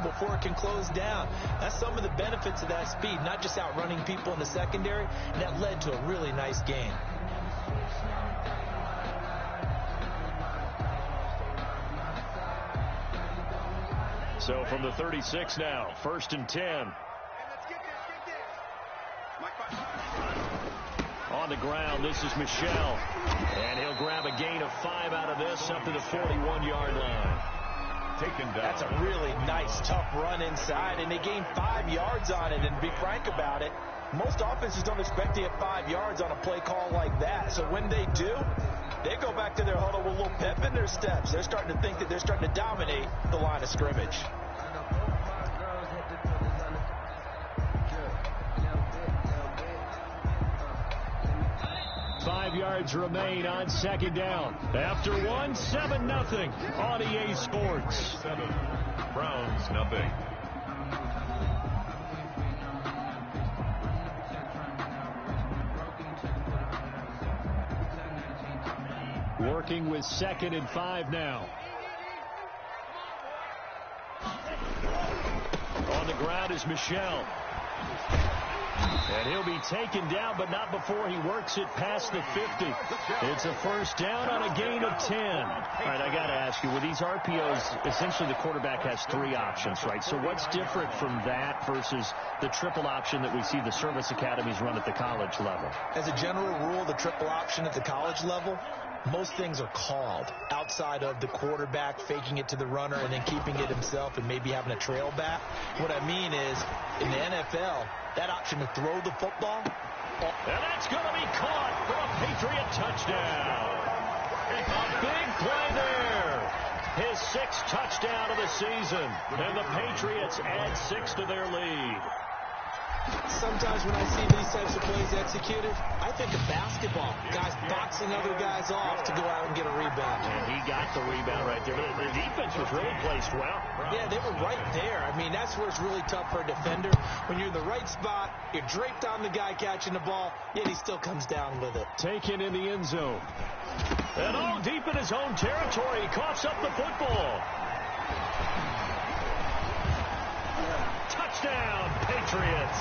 before it can close down. That's some of the benefits of that speed, not just outrunning people in the secondary. And that led to a really nice game. So from the 36 now, 1st and 10. On the ground, this is Michel. And he'll grab a gain of 5 out of this up to the 41-yard line. Taken down. That's a really nice, tough run inside, and they gained 5 yards on it. And to be frank about it, most offenses don't expect to get 5 yards on a play call like that. So when they do, they go back to their huddle with a little pep in their steps. They're starting to think that they're starting to dominate the line of scrimmage. 5 yards remain on 2nd down. After 1, 7-0 on EA Sports. 7, Browns nothing. Working with 2nd and 5 now. On the ground is Michel. And he'll be taken down, but not before he works it past the 50. It's a 1st down on a gain of 10. All right, I got to ask you, with these RPOs, essentially the quarterback has 3 options, right? So what's different from that versus the triple option that we see the service academies run at the college level? As a general rule, the triple option at the college level, most things are called outside of the quarterback faking it to the runner and then keeping it himself and maybe having a trail back. What I mean is, in the NFL, that option to throw the football. And that's going to be caught for a Patriot touchdown. A big play there. His 6th touchdown of the season. And the Patriots add 6 to their lead. Sometimes when I see these types of plays executed, I think of basketball. Guys boxing other guys off to go out and get a rebound. And he got the rebound right there. But the defense was really placed well. Yeah, they were right there. I mean, that's where it's really tough for a defender. When you're in the right spot, you're draped on the guy catching the ball, yet he still comes down with it. Taken in the end zone. And all deep in his own territory, he coughs up the football. Touchdown, Patriots.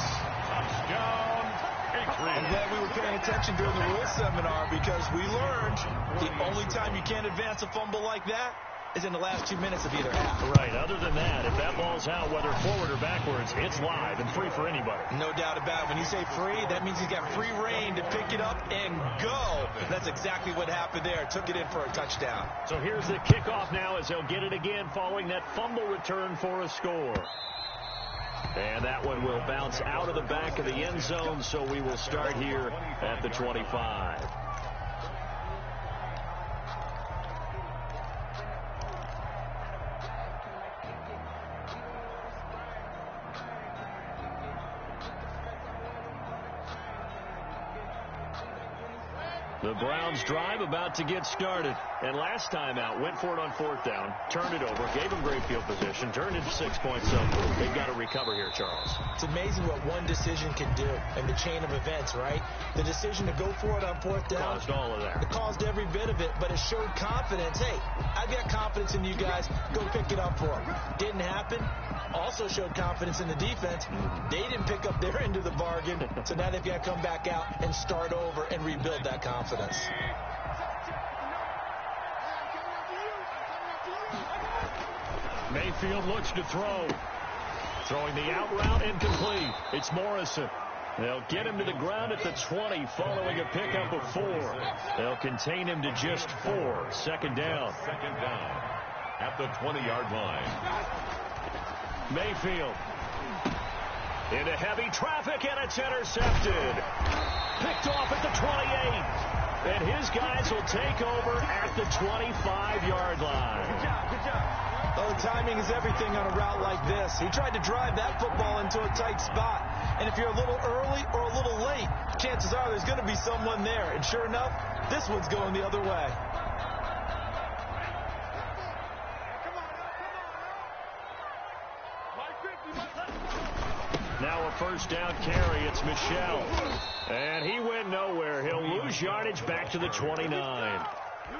Touchdown, Patriots. I'm glad we were paying attention during the rules seminar because we learned the only time you can't advance a fumble like that is in the last 2 minutes of either half. Right. Other than that, if that ball's out, whether forward or backwards, it's live and free for anybody. No doubt about it. When you say free, that means he's got free reign to pick it up and go. That's exactly what happened there. Took it in for a touchdown. So here's the kickoff now as they'll get it again following that fumble return for a score. And that one will bounce out of the back of the end zone, so we will start here at the 25. The Browns drive about to get started. And last time out, went for it on 4th down, turned it over, gave them great field position, turned it 6 points up. They've got to recover here, Charles. It's amazing what one decision can do in the chain of events, right? The decision to go for it on 4th down. Caused all of that. It caused every bit of it, but it showed confidence. Hey, I've got confidence in you guys. Go pick it up for them. Didn't happen. Also showed confidence in the defense. They didn't pick up their end of the bargain, so now they've got to come back out and start over and rebuild that confidence. Mayfield looks to throw. Throwing the out route, incomplete. It's Morrison. They'll get him to the ground at the 20 following a pickup of 4. They'll contain him to just 4. 2nd down. 2nd down at the 20-yard line. Mayfield into heavy traffic, and it's intercepted. Picked off at the 28. And his guys will take over at the 25-yard line. Good job, good job. Oh, timing is everything on a route like this. He tried to drive that football into a tight spot. And if you're a little early or a little late, chances are there's going to be someone there. And sure enough, this one's going the other way. Now a 1st down carry. It's Michel. And he went nowhere. He'll lose yardage back to the 29.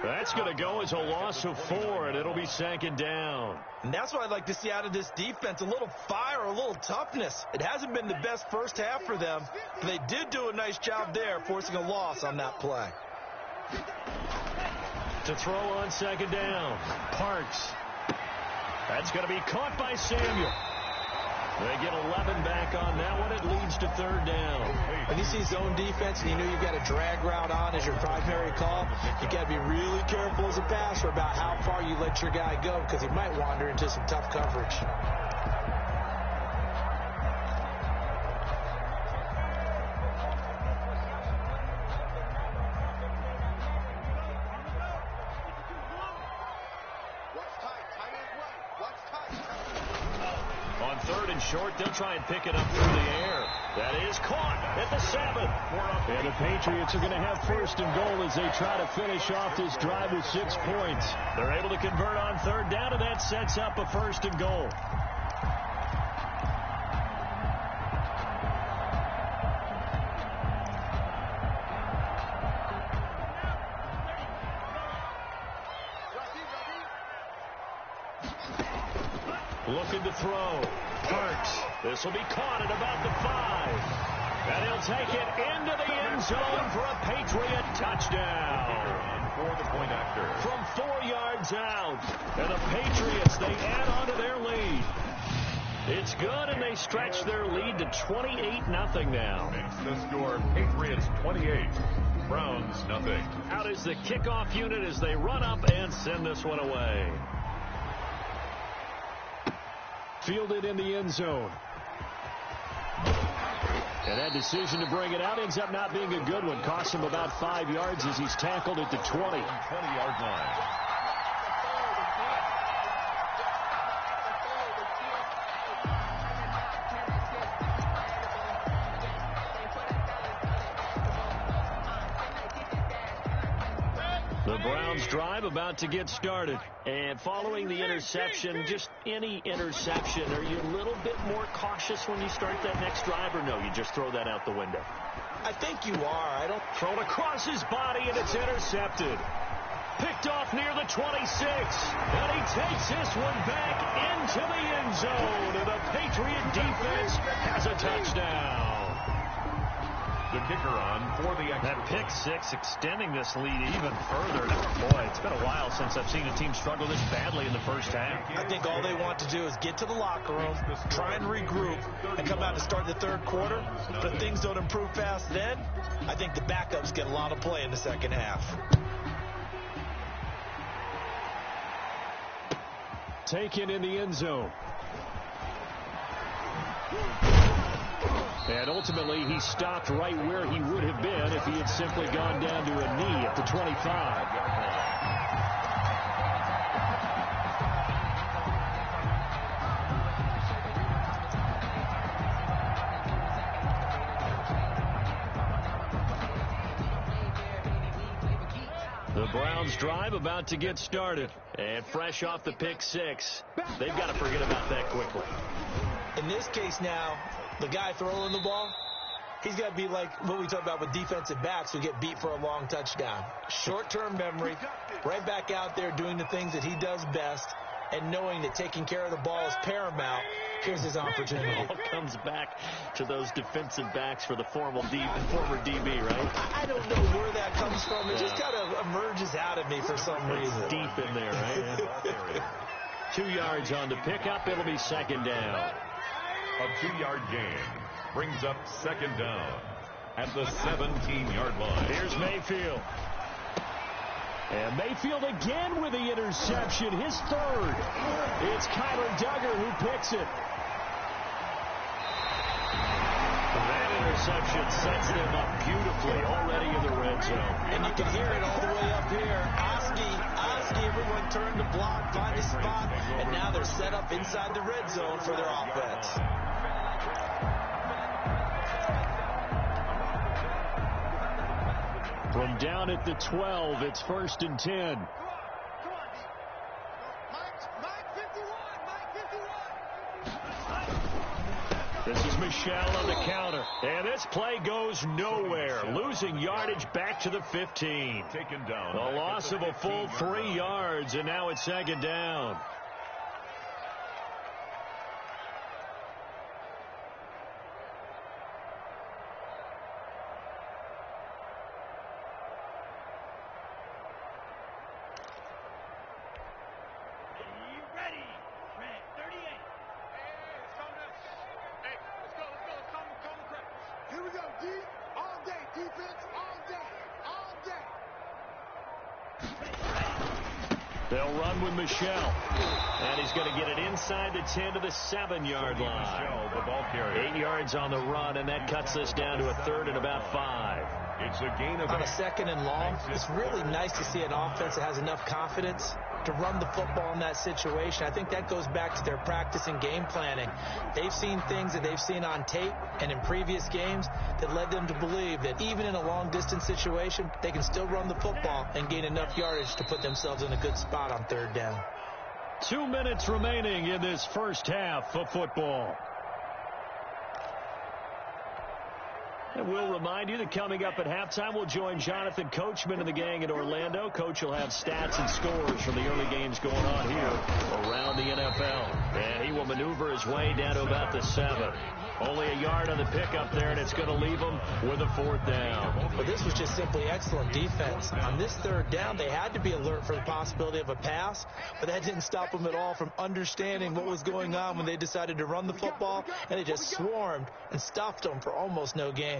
That's going to go as a loss of 4, and it'll be 2nd down. And that's what I'd like to see out of this defense, a little fire, a little toughness. It hasn't been the best first half for them, but they did do a nice job there, forcing a loss on that play. To throw on 2nd down, Parks. That's going to be caught by Samuel. They get 11 back on that one. It leads to 3rd down. When you see zone defense and you know you've got a drag route on as your primary call, you got to be really careful as a passer about how far you let your guy go because he might wander into some tough coverage. On 3rd and short, they'll try and pick it up through the air. That is caught at the 7. And the Patriots are going to have 1st and goal as they try to finish off this drive with 6 points. They're able to convert on 3rd down, and that sets up a 1st and goal. Looking to throw. Parks. This will be caught at about the 5. And he'll take it into the end zone for a Patriot touchdown. For the point after. From 4 yards out. And the Patriots, they add on to their lead. It's good, and they stretch their lead to 28-0 now. Makes the score Patriots 28. Browns nothing. Out is the kickoff unit as they run up and send this one away. Fielded in the end zone. And that decision to bring it out ends up not being a good one. Costs him about 5 yards as he's tackled at the 20. 20-yard line. The Browns drive about to get started. And following the interception, just any interception, are you a little bit more cautious when you start that next drive, or no, you just throw that out the window? I think you are. I don't. Thrown across his body, and it's intercepted. Picked off near the 26. And he takes this one back into the end zone. And the Patriot defense has a touchdown. The kicker on for the extra. That pick 6 extending this lead even further. Boy, it's been a while since I've seen a team struggle this badly in the first half. I think all they want to do is get to the locker room, try and regroup, and come out to start the 3rd quarter. But if things don't improve fast then, I think the backups get a lot of play in the 2nd half. Taken in the end zone. And ultimately, he stopped right where he would have been if he had simply gone down to a knee at the 25. The Browns drive about to get started. And fresh off the pick 6, they've got to forget about that quickly. In this case now, the guy throwing the ball, he's got to be like what we talk about with defensive backs who get beat for a long touchdown. Short-term memory, right back out there doing the things that he does best, and knowing that taking care of the ball is paramount. Here's his opportunity. It all comes back to those defensive backs for the former DB, right? I don't know where that comes from. It just kind of emerges out of me for some reason. Deep in there, right? 2 yards on the pickup. It'll be 2nd down. A 2-yard gain brings up 2nd down at the 17-yard line. Here's Mayfield. And Mayfield again with the interception, his 3rd. It's Kyler Duggar who picks it. That interception sets them up beautifully already in the red zone. And you can hear it all the way up here. Oski, everyone turned to block, find a spot, and now they're set up inside the red zone for their offense. From down at the 12, it's 1st and 10. This is Michel on the counter. And this play goes nowhere. Losing yardage back to the 15. Taken down. A loss of a full 3 yards, and now it's second down. They'll run with Michel. And he's going to get it inside the 10 to the 7-yard line. Michel, the ball carrier. 8 yards on the run, and that cuts us down to a third and about 5. It's a gain of on a second and long. It's really nice to see an offense that has enough confidence to run the football in that situation. I think that goes back to their practice and game planning. They've seen things that they've seen on tape and in previous games that led them to believe that even in a long-distance situation, they can still run the football and gain enough yardage to put themselves in a good spot on third down. 2 minutes remaining in this first half of football. And we'll remind you that coming up at halftime, we'll join Jonathan Coachman and the gang in Orlando. Coach will have stats and scores from the early games going on here around the NFL. And he will maneuver his way down to about the 7. Only a yard on the pickup there, and it's going to leave him with a 4th down. But this was just simply excellent defense. On this third down, they had to be alert for the possibility of a pass, but that didn't stop them at all from understanding what was going on when they decided to run the football, and they just swarmed and stuffed them for almost no gain.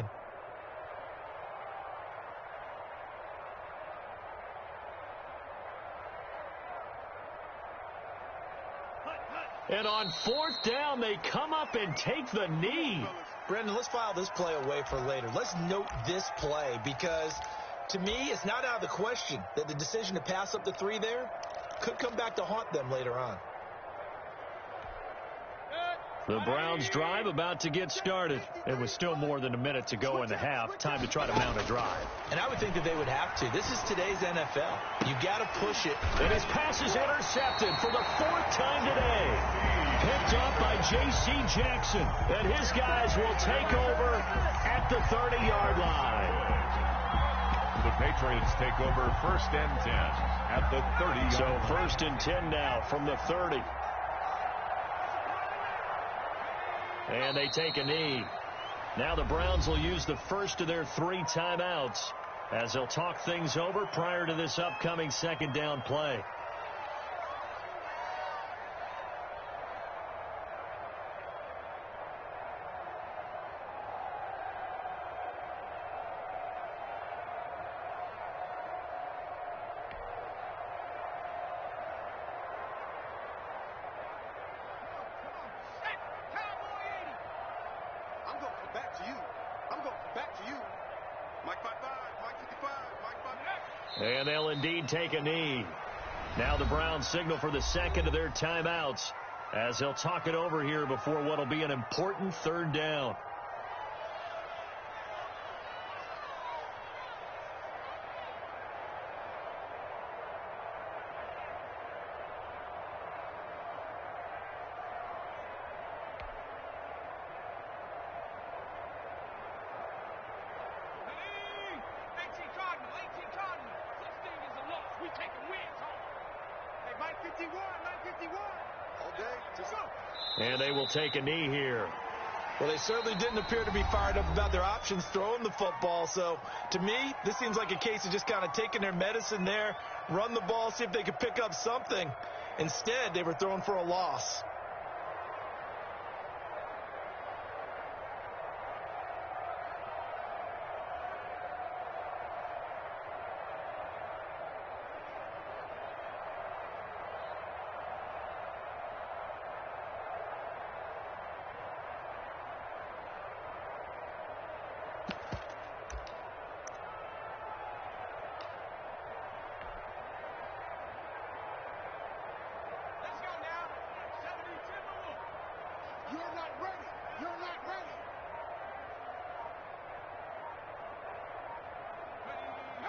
And on 4th down, they come up and take the knee. Brendan, let's file this play away for later. Let's note this play because, to me, it's not out of the question that the decision to pass up the 3 there could come back to haunt them later on. The Browns drive about to get started. It was still more than a minute to go in the half. Time to try to mount a drive. And I would think that they would have to. This is today's NFL. You got to push it. And his pass is intercepted for the 4th time today. Picked up by J.C. Jackson. And his guys will take over at the 30-yard line. The Patriots take over 1st and 10 at the 30. So 1st and 10 now from the 30. And they take a knee. Now the Browns will use the first of their 3 timeouts as they'll talk things over prior to this upcoming 2nd down play. And they'll indeed take a knee. Now the Browns signal for the 2nd of their timeouts as they'll talk it over here before what will be an important 3rd down. And they will take a knee here. Well, they certainly didn't appear to be fired up about their options throwing the football. So, to me, this seems like a case of just kind of taking their medicine there, run the ball, see if they could pick up something. Instead, they were throwing for a loss.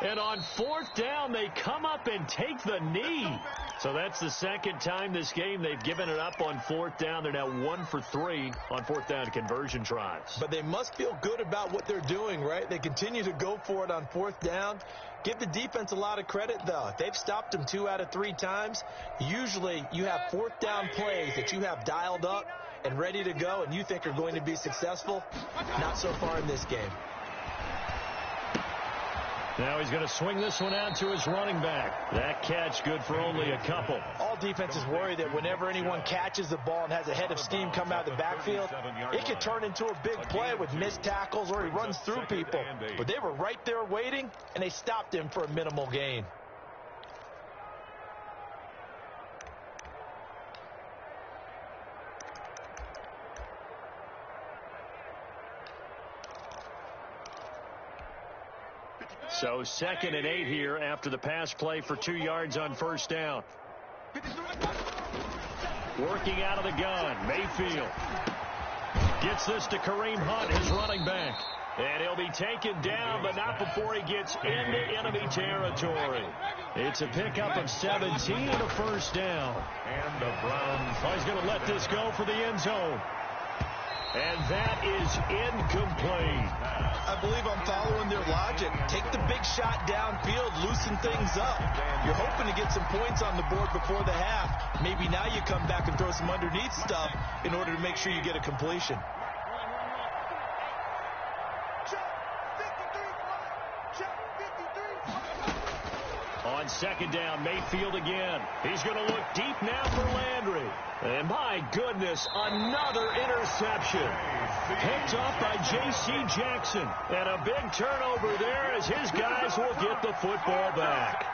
And on 4th down, they come up and take the knee. So that's the second time this game they've given it up on 4th down. They're now 1 for 3 on 4th down conversion tries. But they must feel good about what they're doing, right? They continue to go for it on 4th down. Give the defense a lot of credit, though. They've stopped them 2 out of 3 times. Usually you have 4th down plays that you have dialed up and ready to go and you think are going to be successful. Not so far in this game. Now he's going to swing this one out to his running back. That catch good for only a couple. All defenses worry that whenever anyone catches the ball and has a head of steam come out of the backfield, it could turn into a big play with missed tackles or he runs through people. But they were right there waiting, and they stopped him for a minimal gain. So 2nd and 8 here after the pass play for 2 yards on 1st down. Working out of the gun, Mayfield. Gets this to Kareem Hunt, his running back. And he'll be taken down, but not before he gets into enemy territory. It's a pickup of 17 and a 1st down. And the Browns. Oh, he's going to let this go for the end zone. And that is incomplete. I believe I'm following their logic. Take the big shot downfield, loosen things up. You're hoping to get some points on the board before the half. Maybe now you come back and throw some underneath stuff in order to make sure you get a completion. On 2nd down, Mayfield again. He's going to look deep now for Landry. And my goodness, another interception. Picked off by J.C. Jackson. And a big turnover there as his guys will get the football back.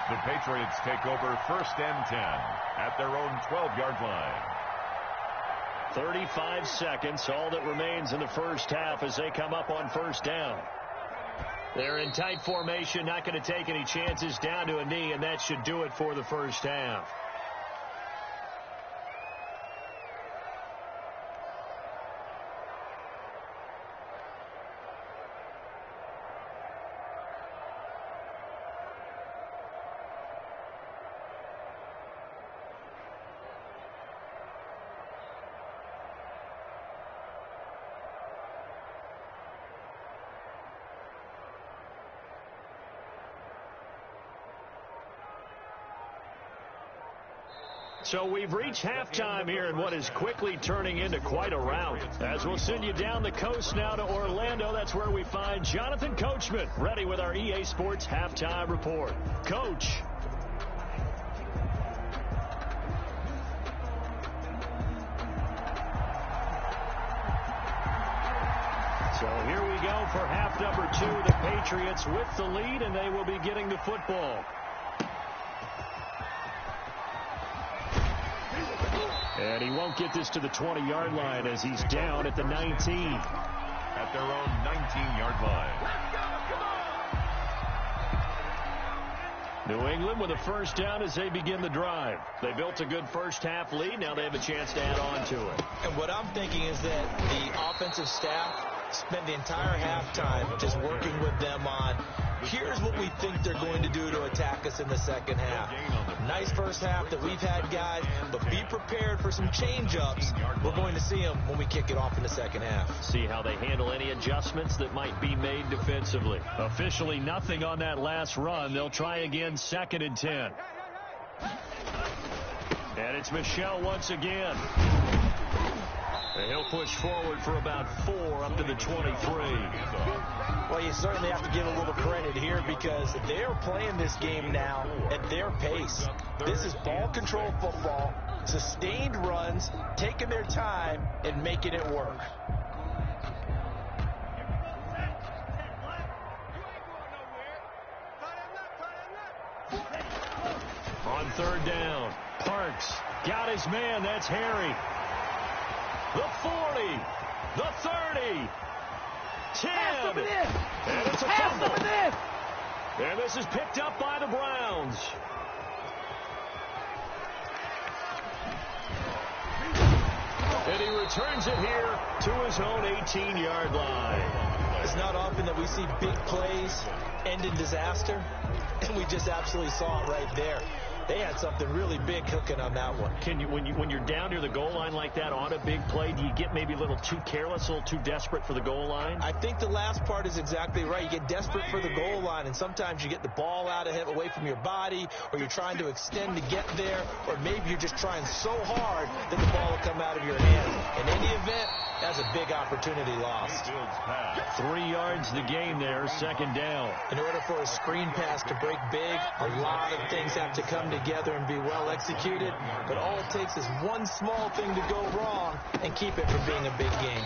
The Patriots take over 1st and 10 at their own 12-yard line. 35 seconds, all that remains in the first half as they come up on 1st down. They're in tight formation, not going to take any chances, down to a knee, and that should do it for the first half. So we've reached halftime here in what is quickly turning into quite a rout. As we'll send you down the coast now to Orlando, that's where we find Jonathan Coachman, ready with our EA Sports Halftime Report. Coach. So here we go for half number 2. The Patriots with the lead, and they will be getting the football. And he won't get this to the 20-yard line as he's down at the 19. At their own 19-yard line. New England with a first down as they begin the drive. They built a good first-half lead. Now they have a chance to add on to it. And what I'm thinking is that the offensive staff spend the entire halftime just working with them on, here's what we think they're going to do to attack us in the second half. Nice first half that we've had, guys, but be prepared for some change-ups. We're going to see them when we kick it off in the second half. See how they handle any adjustments that might be made defensively. Officially nothing on that last run. They'll try again, 2nd and 10. And it's Michel once again. And he'll push forward for about 4 up to the 23. Well, you certainly have to give a little credit here because they're playing this game now at their pace. This is ball control football, sustained runs, taking their time and making it work. On 3rd down, Parks got his man. That's Harry. The 40, the 30, 10, and it's a fumble. And this is picked up by the Browns. And he returns it here to his own 18-yard line. It's not often that we see big plays end in disaster, and we just absolutely saw it right there. They had something really big cooking on that one. Can you, when you're down near the goal line like that on a big play, do you get maybe a little too careless, a little too desperate for the goal line? I think the last part is exactly right. You get desperate for the goal line, and sometimes you get the ball out of it, away from your body, or you're trying to extend to get there, or maybe you're just trying so hard that the ball will come out of your hands. In any event, that's a big opportunity lost. 3 yards the gain there, second down. In order for a screen pass to break big, a lot of things have to come together and be well executed, but all it takes is one small thing to go wrong and keep it from being a big game.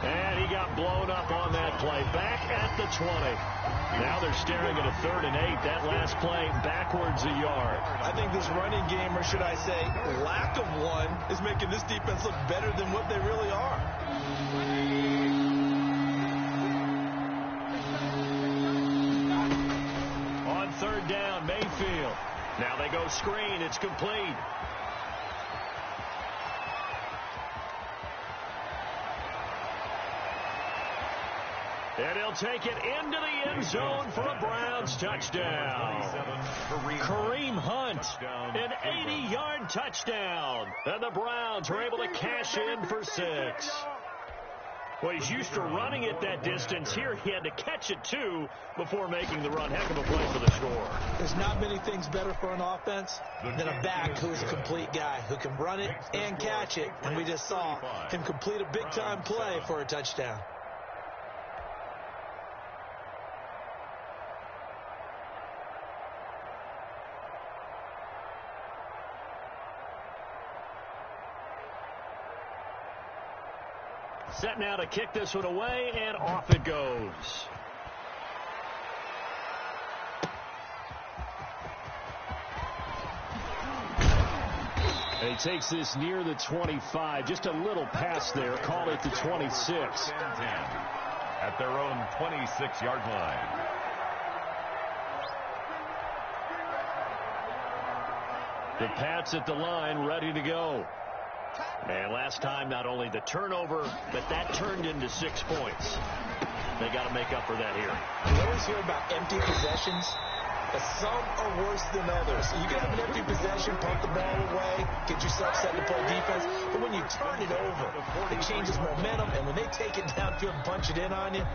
And he got blown up on that play. Back at the 20. Now they're staring at a 3rd and 8. That last play backwards a yard. I think this running game, or should I say lack of one, is making this defense look better than what they really are. On 3rd down, Mayfield. Now they go screen. It's complete. And he'll take it into the end zone for a Browns touchdown. Kareem Hunt, an 80-yard touchdown. And the Browns are able to cash in for 6. Well, he's used to running it that distance. Here he had to catch it, too, before making the run. Heck of a play for the score. There's not many things better for an offense than a back who is a complete guy, who can run it and catch it. And we just saw him complete a big-time play for a touchdown. Set now to kick this one away, and off it goes. And he takes this near the 25. Just a little pass there. Call it the 26. At their own 26-yard line. The Pats at the line, ready to go. And last time, not only the turnover, but that turned into 6 points. They got to make up for that here. You always hear about empty possessions. Some are worse than others. You can have an empty possession, pump the ball away, get yourself set to play defense. But when you turn it over, it changes momentum. And when they take it downfield and punch it in on you,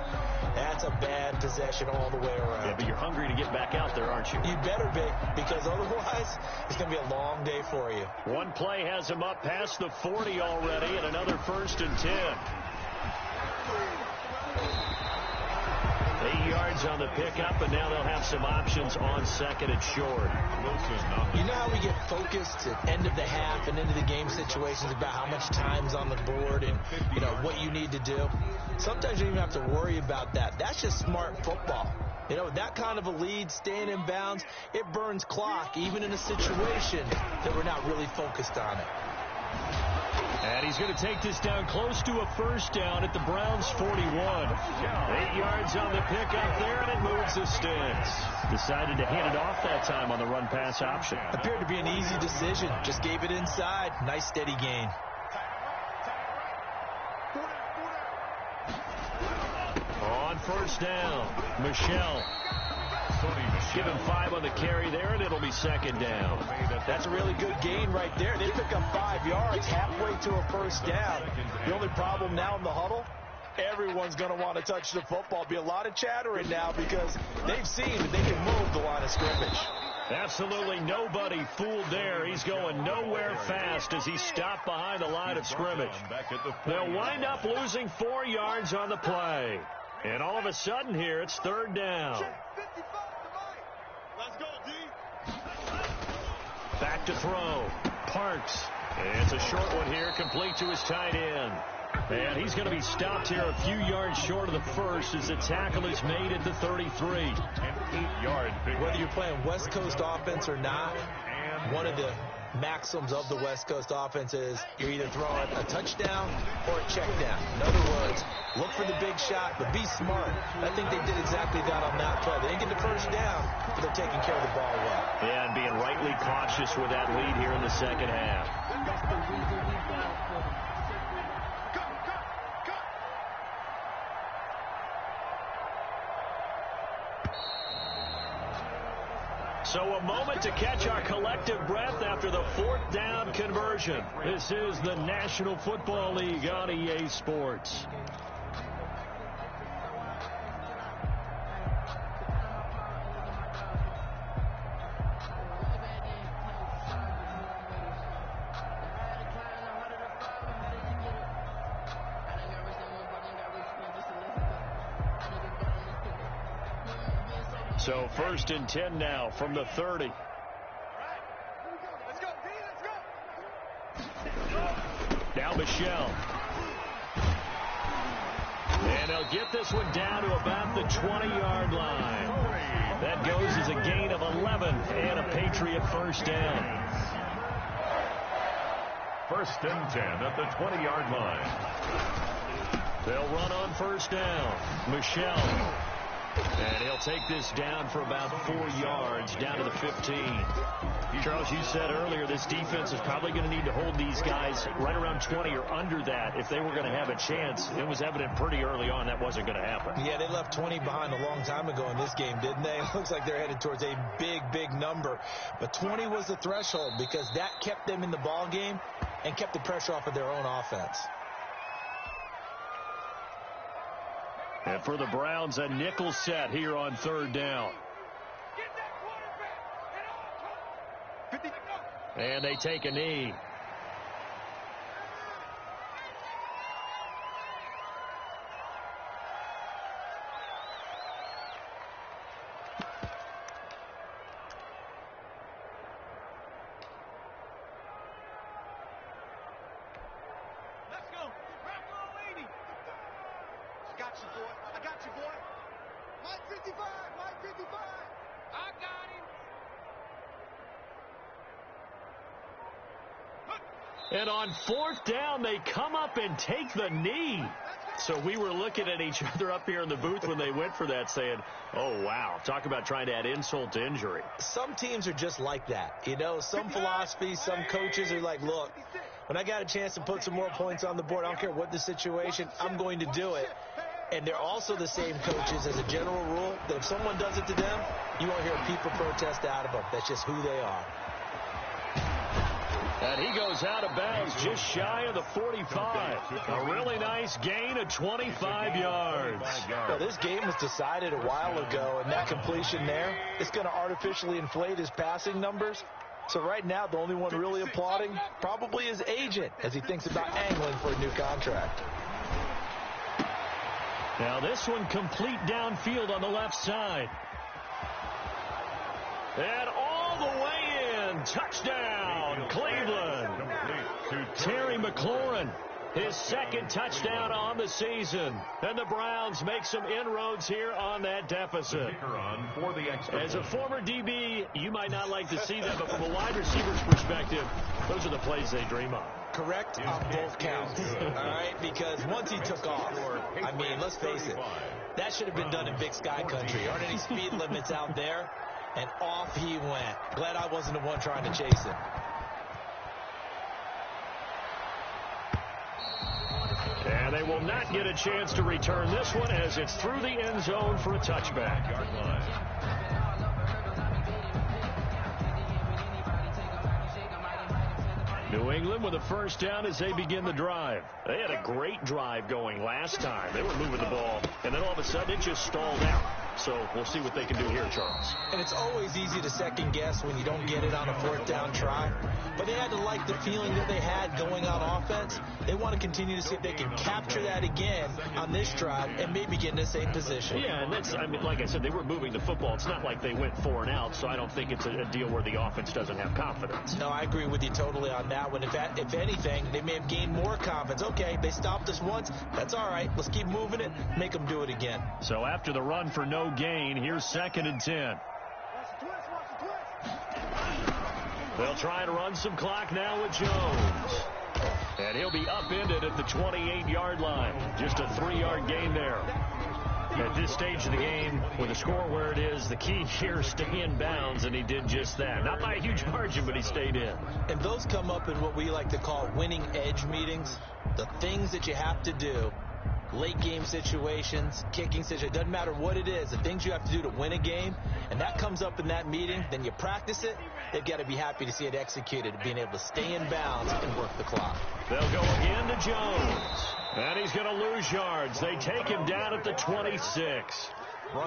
that's a bad possession all the way around. Yeah, but you're hungry to get back out there, aren't you? You better be, because otherwise, it's going to be a long day for you. One play has him up past the 40 already, and another 1st and 10. 8 yards on the pickup, and now they'll have some options on 2nd and short. You know how we get focused at end of the half and into the game situations about how much time's on the board and, you know, what you need to do? Sometimes you don't even have to worry about that. That's just smart football. You know, that kind of a lead, staying in bounds, it burns clock, even in a situation that we're not really focused on it. And he's going to take this down close to a 1st down at the Browns' 41. 8 yards on the pickup there, and it moves the sticks. Decided to hand it off that time on the run-pass option. Appeared to be an easy decision. Just gave it inside. Nice, steady gain. On 1st down, Michelle. Give him 5 on the carry there, and it'll be 2nd down. That's a really good gain right there. They pick up 5 yards halfway to a 1st down. The only problem now in the huddle, everyone's going to want to touch the football. Be a lot of chattering now because they've seen that they can move the line of scrimmage. Absolutely nobody fooled there. He's going nowhere fast as he stopped behind the line of scrimmage. They'll wind up losing 4 yards on the play. And all of a sudden here, it's 3rd down. Let's go, D. Back to throw. Parks. And it's a short one here, complete to his tight end. And he's going to be stopped here a few yards short of the 1st as the tackle is made at the 33. An 8-yard pickup. Whether you're playing West Coast offense or not, one of the maxims of the West Coast offense is you're either throwing a touchdown or a check down. In other words, look for the big shot, but be smart. I think they did exactly that on that play. They didn't get the 1st down, but they're taking care of the ball well. Yeah, and being rightly cautious with that lead here in the 2nd half. So a moment to catch our collective breath after the 4th down conversion. This is the National Football League on EA Sports. So 1st and 10 now from the 30. Now Michelle. And they'll get this one down to about the 20-yard line. That goes as a gain of 11 and a Patriot 1st down. 1st and 10 at the 20-yard line. They'll run on 1st down. Michelle. And he'll take this down for about 4 yards, down to the 15. Charles, you said earlier this defense is probably going to need to hold these guys right around 20 or under that if they were going to have a chance. It was evident pretty early on that wasn't going to happen. Yeah, they left 20 behind a long time ago in this game, didn't they? It looks like they're headed towards a big, big number. But 20 was the threshold because that kept them in the ball game and kept the pressure off of their own offense. And for the Browns, a nickel set here on 3rd down. And they take a knee. And on 4th down, they come up and take the knee. So we were looking at each other up here in the booth when they went for that saying, oh, wow, talk about trying to add insult to injury. Some teams are just like that. You know, some philosophies, some coaches are like, look, when I got a chance to put some more points on the board, I don't care what the situation, I'm going to do it. And they're also the same coaches as a general rule that if someone does it to them, you won't hear a peep or protest out of them. That's just who they are. And he goes out of bounds just shy of the 45. A really nice gain of 25 yards. Well, this game was decided a while ago, and that completion there is going to artificially inflate his passing numbers. So right now, the only one really applauding probably his agent as he thinks about angling for a new contract. Now this one complete downfield on the left side. And all the way in. Touchdown, Cleveland. Terry McLaurin, his 2nd touchdown on the season. And the Browns make some inroads here on that deficit. As a former DB, you might not like to see that, but from a wide receiver's perspective, those are the plays they dream of. Correct on both counts, all right? Because once he took off, I mean, let's face it, that should have been done in Big Sky Country. Aren't any speed limits out there? And off he went. Glad I wasn't the one trying to chase him. And they will not get a chance to return this one as it's through the end zone for a touchback. New England with a 1st down as they begin the drive. They had a great drive going last time. They were moving the ball, and then all of a sudden it just stalled out. So we'll see what they can do here, Charles. And it's always easy to second guess when you don't get it on a 4th down try. But they had to like the feeling that they had going on offense. They want to continue to see if they can capture that again on this drive and maybe get in the same position. Yeah, and that's, I mean, like I said, they were moving the football. It's not like they went 4 and out, so I don't think it's a deal where the offense doesn't have confidence. No, I agree with you totally on that one. If anything, they may have gained more confidence. Okay, they stopped us once. That's all right. Let's keep moving it. Make them do it again. So after the run for no gain, here's 2nd and 10. They'll try and run some clock now with Jones. And he'll be upended at the 28-yard line. Just a 3-yard gain there. At this stage of the game, with the score where it is, the key here is stay in bounds, and he did just that. Not by a huge margin, but he stayed in. And those come up in what we like to call winning edge meetings. The things that you have to do late game situations, kicking situations, doesn't matter what it is, the things you have to do to win a game, and that comes up in that meeting, then you practice it, they've got to be happy to see it executed, being able to stay in bounds and work the clock. They'll go again to Jones. And he's going to lose yards. They take him down at the 26.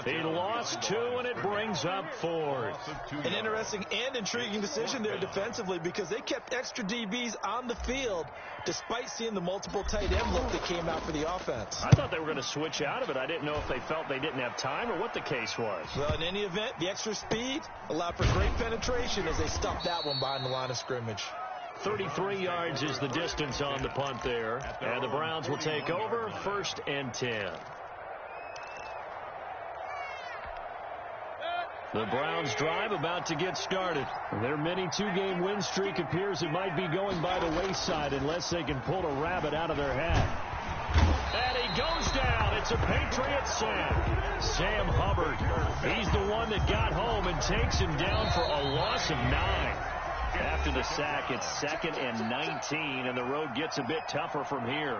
He lost 2, and it brings up 4th. An interesting and intriguing decision there defensively because they kept extra DBs on the field despite seeing the multiple tight end look that came out for the offense. I thought they were going to switch out of it. I didn't know if they felt they didn't have time or what the case was. Well, in any event, the extra speed allowed for great penetration as they stuffed that one behind the line of scrimmage. 33 yards is the distance on the punt there. And the Browns will take over 1st and 10. The Browns drive about to get started. Their mini 2-game win streak appears it might be going by the wayside unless they can pull a rabbit out of their hat. And he goes down. It's a Patriot sack. Sam Hubbard. He's the one that got home and takes him down for a loss of 9. After the sack, it's 2nd and 19, and the road gets a bit tougher from here.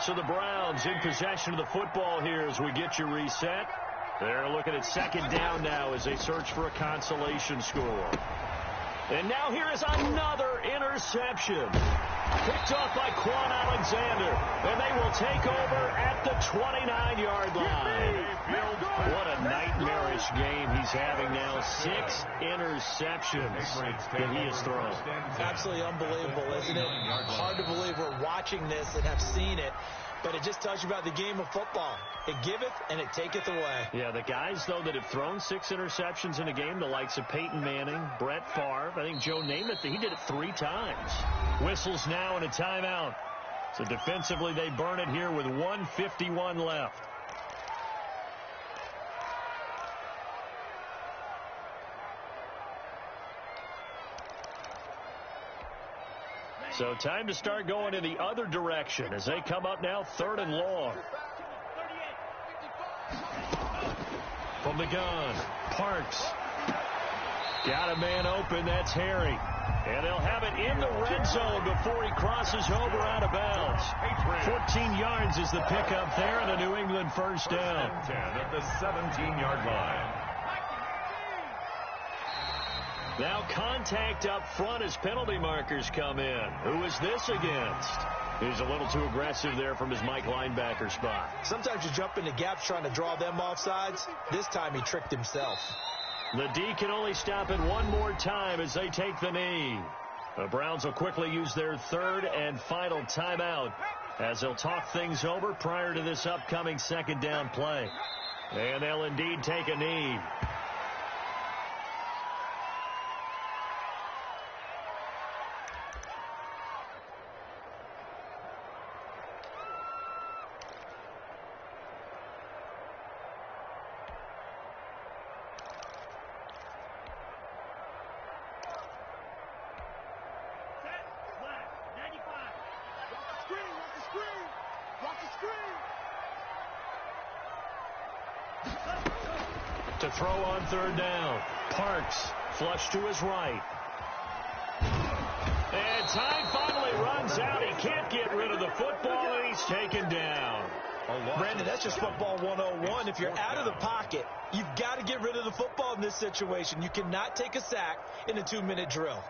So the Browns in possession of the football here as we get you reset. They're looking at 2nd down now as they search for a consolation score. And now here is another interception. Picked off by Quan Alexander. And they will take over at the 29-yard line. What a nightmarish game he's having now. 6 interceptions that he has thrown. Absolutely unbelievable, isn't it? Hard to believe we're watching this and have seen it. But it just tells you about the game of football. It giveth and it taketh away. Yeah, the guys, though, that have thrown 6 interceptions in a game, the likes of Peyton Manning, Brett Favre, I think Joe Namath, he did it 3 times. Whistles now and a timeout. So defensively, they burn it here with 1:51 left. So time to start going in the other direction as they come up now 3rd and long. From the gun, Parks. Got a man open, that's Harry. And they'll have it in the red zone before he crosses over out of bounds. 14 yards is the pickup there and a New England 1st down. 10 at the 17-yard line. Now contact up front as penalty markers come in. Who is this against? He's a little too aggressive there from his Mike linebacker spot. Sometimes you jump into gaps trying to draw them off sides. This time he tricked himself. The D can only stop it one more time as they take the knee. The Browns will quickly use their 3rd and final timeout as they'll talk things over prior to this upcoming 2nd down play. And they'll indeed take a knee. To throw on 3rd down. Parks flush to his right. And time finally runs out. He can't get rid of the football, and he's taken down. Brandon, that's just football 101. If you're out of the pocket, you've got to get rid of the football in this situation. You cannot take a sack in a 2-minute drill.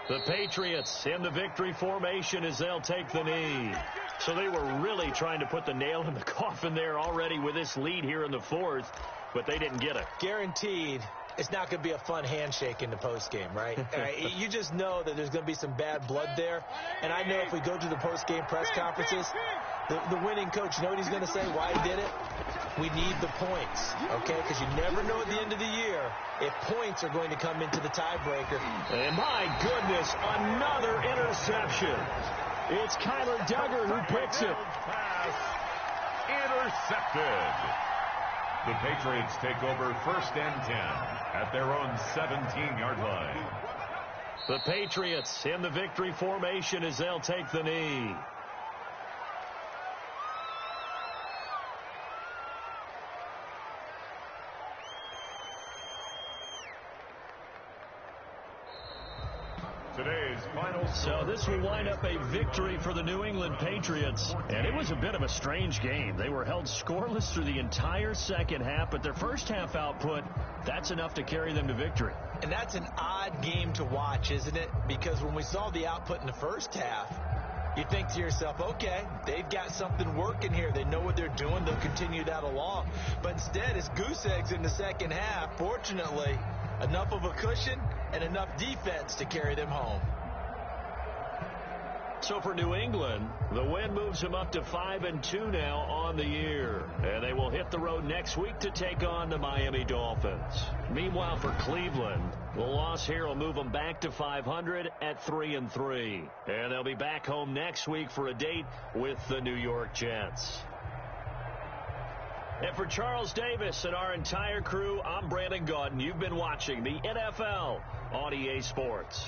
The Patriots in the victory formation as they'll take the knee. So they were really trying to put the nail in the coffin there already with this lead here in the 4th, but they didn't get it. Guaranteed it's not going to be a fun handshake in the postgame, right? You just know that there's going to be some bad blood there. And I know if we go to the postgame press conferences, the winning coach, you know what he's going to say, why he did it? We need the points, okay? Because you never know at the end of the year if points are going to come into the tiebreaker. And my goodness, another interception. It's Kyler Duggar who picks it. Pass intercepted. The Patriots take over 1st and 10 at their own 17-yard line. The Patriots in the victory formation as they'll take the knee. Today's final score. So this will wind up a victory for the New England Patriots. And it was a bit of a strange game. They were held scoreless through the entire second half, but their first half output, that's enough to carry them to victory. And that's an odd game to watch, isn't it? Because when we saw the output in the first half, you think to yourself, okay, they've got something working here. They know what they're doing. They'll continue that along. But instead, it's goose eggs in the second half. Fortunately, enough of a cushion and enough defense to carry them home. So for New England, the win moves them up to 5-2 now on the year. And they will hit the road next week to take on the Miami Dolphins. Meanwhile, for Cleveland, the loss here will move them back to 500 at 3-3. And they'll be back home next week for a date with the New York Jets. And for Charles Davis and our entire crew, I'm Brandon Gaudin. You've been watching the NFL on EA Sports.